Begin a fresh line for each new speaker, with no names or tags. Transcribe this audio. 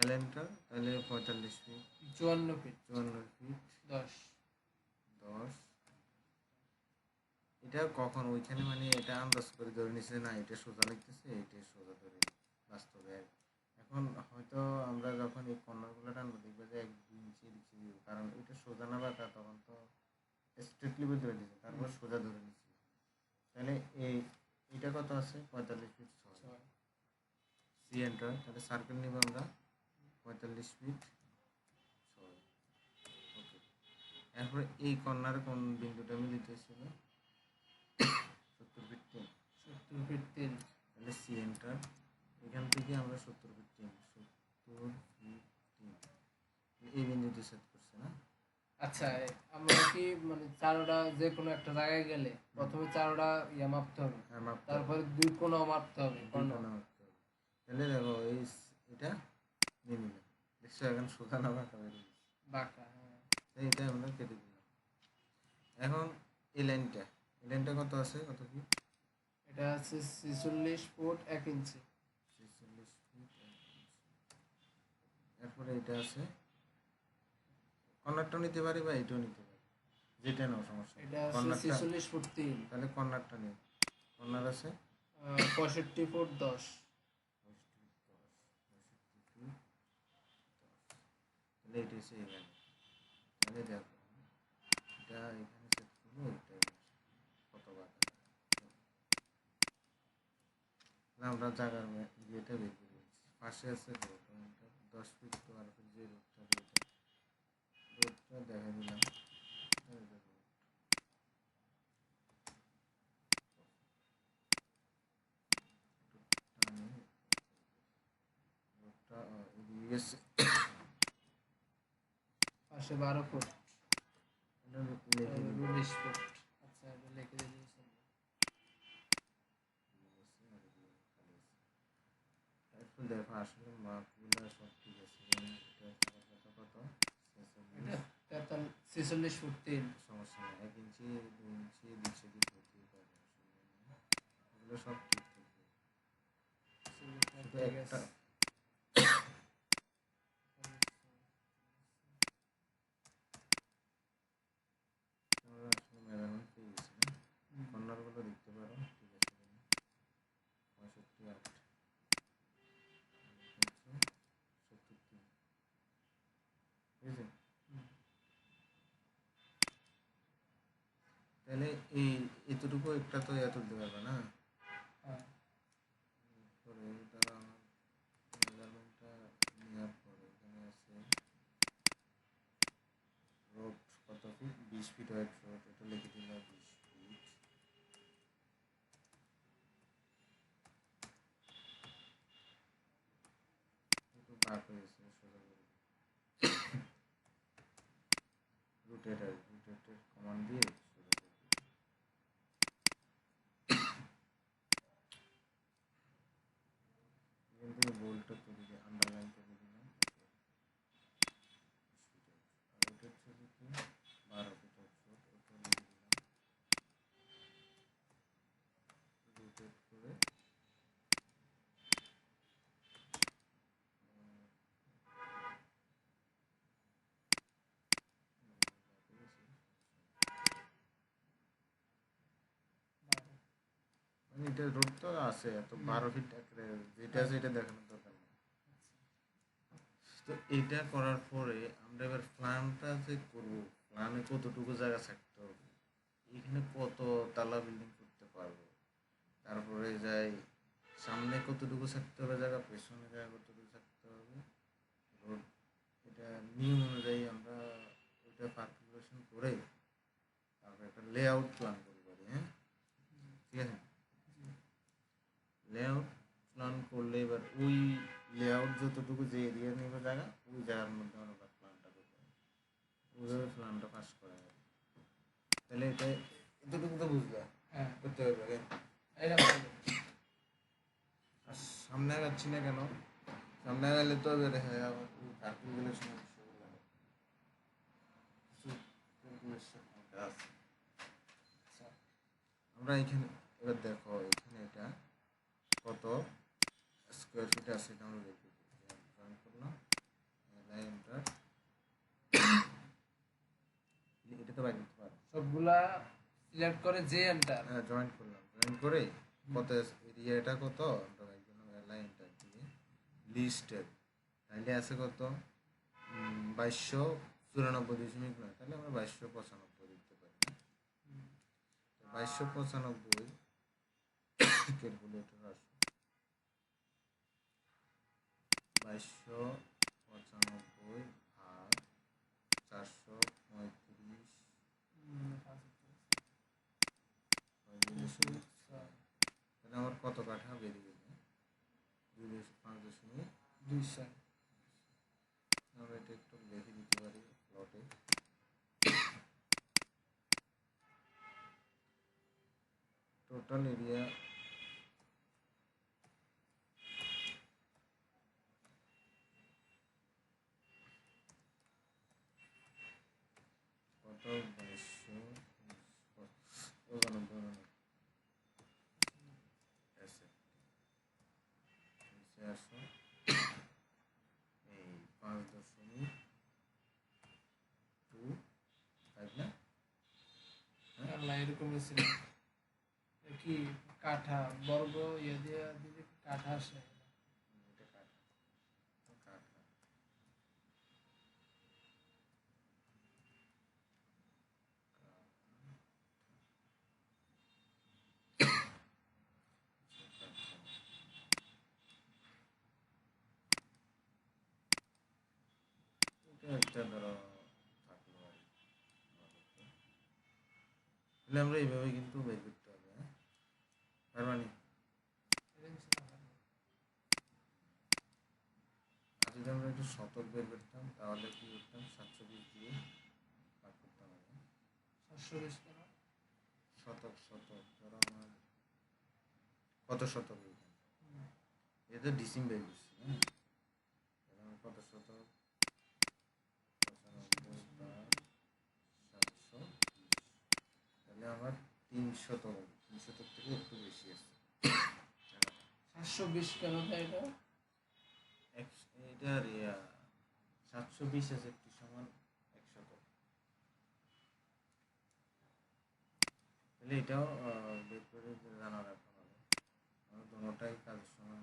এলেনটা তাহলে 45 fit,
54 fit,
54 fit
10।
10। এটা কখন ওইখানে মানে এটা আন্দাজ করে ধরে নিচ্ছে না এটা সোজা লিখতেছে, এটা সোজা ধরে বাস্তবে এখন হয়তো আমরা যখন এই কর্নারগুলো টানবো দেখবো যে 1-2 ইঞ্চি দিচ্ছি, কারণ এটা সোজা না বাঁকা তখন তো স্ট্রেটলি ধরে দিচ্ছে, তারপর সোজা ধরে নিচ্ছি। তাহলে এইটা কত আছে 45 ফিট 6 সি এন্টার। তাহলে সার্কেল নিব আমরা 45 ফিট 6। ওকে, এরপরে এই কর্নারে কোন বিন্দুটা মিলিত হয়েছিল 70 ফিট 3।
70 ফিট 3।
তাহলে সি এন্টার। এখান থেকে আমরা 70 ফিট 3 এই বিন্দুতে সেট করছে না।
আচ্ছা, আমরা কি মানে চারোটা যে কোনো একটা জায়গায় গেলে প্রথমে চারোটা ইয়া মাপতে হবে, তারপরে 2 কোণাও মাপতে হবে,
তাহলে দেখো এটা নিয়ে নিলাম, দেখছো এখন সোজা না বাঁকা বেরিয়ে গেছে,
বাঁকা।
এইটা আমরা কেটে দিলাম। এখন এই লাইনটা কত আছে, কত কি?
এটা আছে 46 ফুট 1 ইঞ্চি।
46 ফুট 1 ইঞ্চি। এরপরে এটা আছে, কর্নারটাও নিতে পারি বা এটাও নিতে পারি, যেটা নাও সমস্যা।
এটা আছে 46 ফুট 3।
তাহলে কর্নারটা নিই। কর্নার আছে
65 ফুট 10।
তাহলে এটা হচ্ছে এই লাইন। তাহলে দেখো এটা এখানে সেট করবো, এটা কত বাঁকা আমরা জায়গার ইয়েটা বের করে দিচ্ছি। পাশে আছে রোড, 10 ফিট 12 ফিট যে রোডটা দেখা দিলাম। রোডটা এদিকে গেছে,
পাশে 12 ফুট,
এটা লিখে দিই
19 ফুট। আচ্ছা, এটা লিখে দিয়েছি।
এখন দেখো আসলে মাপগুলো সব ঠিক আছে। এটা কত
46 ফুট 3।
সমস্যা নেই, 1 ইঞ্চি 2 ইঞ্চি দিচ্ছে দিক হতেই পারে, এগুলো সব ঠিক থাকবে। শুধু একটা আসলে মেজারমেন্ট পেয়ে গেছি না, কর্নারগুলো দেখতে পারো ঠিক আছে। 65 8 73, ঠিক আছে। তাহলে এই এতটুকু একটা তো ইয়া তুলতে পারবে না। পরে তারা আমার মেজারমেন্টটা নেওয়ার পরে এখানে আছে রোড কত ফিট, 20 ফিট ওয়াইড রোড, এটা লিখে দিলাম 20 ফিট। একটু বাঁক হয়েছে, সোজা করে রোটেটের কমান্ড দিয়ে সোজা করে দিই। এখান থেকে বোল্টটা তুলে দিয়ে আন্ডারলাইন করে দিলাম। আর রোটেট ছবি কি 12 ফিট রোড, ওটা লিখে দিলাম। রোটেট করে মানে এটা রোড তো আছে এত 12 ফিট যেটা আছে এটা দেখানোর দরকার নেই। তো এটা করার পরে আমরা এবার প্ল্যানটা যে করবো, প্ল্যানে কতটুকু জায়গা থাকতে হবে, এখানে কত তালা বিল্ডিং করতে পারবো, তারপরে যাই সামনে কতটুকু থাকতে হবে জায়গা, পেছনে জায়গা কতটুকু থাকতে হবে, রোড এটা নিয়ম অনুযায়ী আমরা ওইটা ক্যালকুলেশন করে তারপরে একটা লেআউট প্ল্যান করতে পারি। হ্যাঁ, ঠিক আছে। লেআউট প্ল্যান করলে এবার ওই লেআউট যতটুকু যে এরিয়া নেবে জায়গা, ওই জায়গার মধ্যে আমরা প্ল্যানটা করতে হবে, ওইভাবে প্ল্যানটা পাস করা যাবে। তাহলে এটা এতটুকু তো বুঝলা, হ্যাঁ করতে হবে। আর সামনে আগাচ্ছি না কেন, সামনে আগালে তো দেখা যাবে ক্যালকুলেশন আছে। আমরা এখানে এবার দেখো এখানে এটা কত স্কোয়ার ফিট আছে, এটা আমরা দেখে করলাম এন্টার, এটা তো বাইর করতে পারো।
সবগুলা সিলেক্ট করে যে এন্টার,
হ্যাঁ জয়েন করলাম, জয়েন করে কত এরিয়াটা কত আমরা বাইর করলাম, এলাই এন্টার দিয়ে লিস্টের তাইলে আছে কত 2294.9, তাহলে আমরা 2295 দিতে পারি। 2295 ক্যালকুলেটর আসো, 2295 ভাগ 435, তাহলে আমার কত কাঠা বেরিয়ে গেল 5.2। আমরা এটা একটু লিখে দিতে পারি প্লটে, টোটাল এরিয়া কত 2299 আছে, নিচে আসো এই 5.2 তাই না?
আল্লাহ এরকমই ছিল। কি কাঠা বর্গ ইয়ে দিয়ে দিলে কাঠা আসে।
এটা কাঠা, কাঠা এটা একটা ধরো থাকলো আর কি। তাহলে আমরা এইভাবে কিন্তু বের করতে হবে, হ্যাঁ তার মানে আর যদি আমরা একটু শতক বের করতাম তাহলে কি করতাম 720 দিয়ে ভাগ করতাম আগে।
720 কেন?
শতক ধরো আমার কত শতক এটা তো ডিসিম বের করছি, হ্যাঁ আমার কত শতক 95 ভাগ 720, তাহলে আমার 300 থেকে একটু বেশি আছে।
720 কেন তাই এটা?
এটার 720 আছে একটি সমান 100, তাহলে এটাও বের করে জানা রাখা ভালো, আমরা দুটোটাই কাজ সমান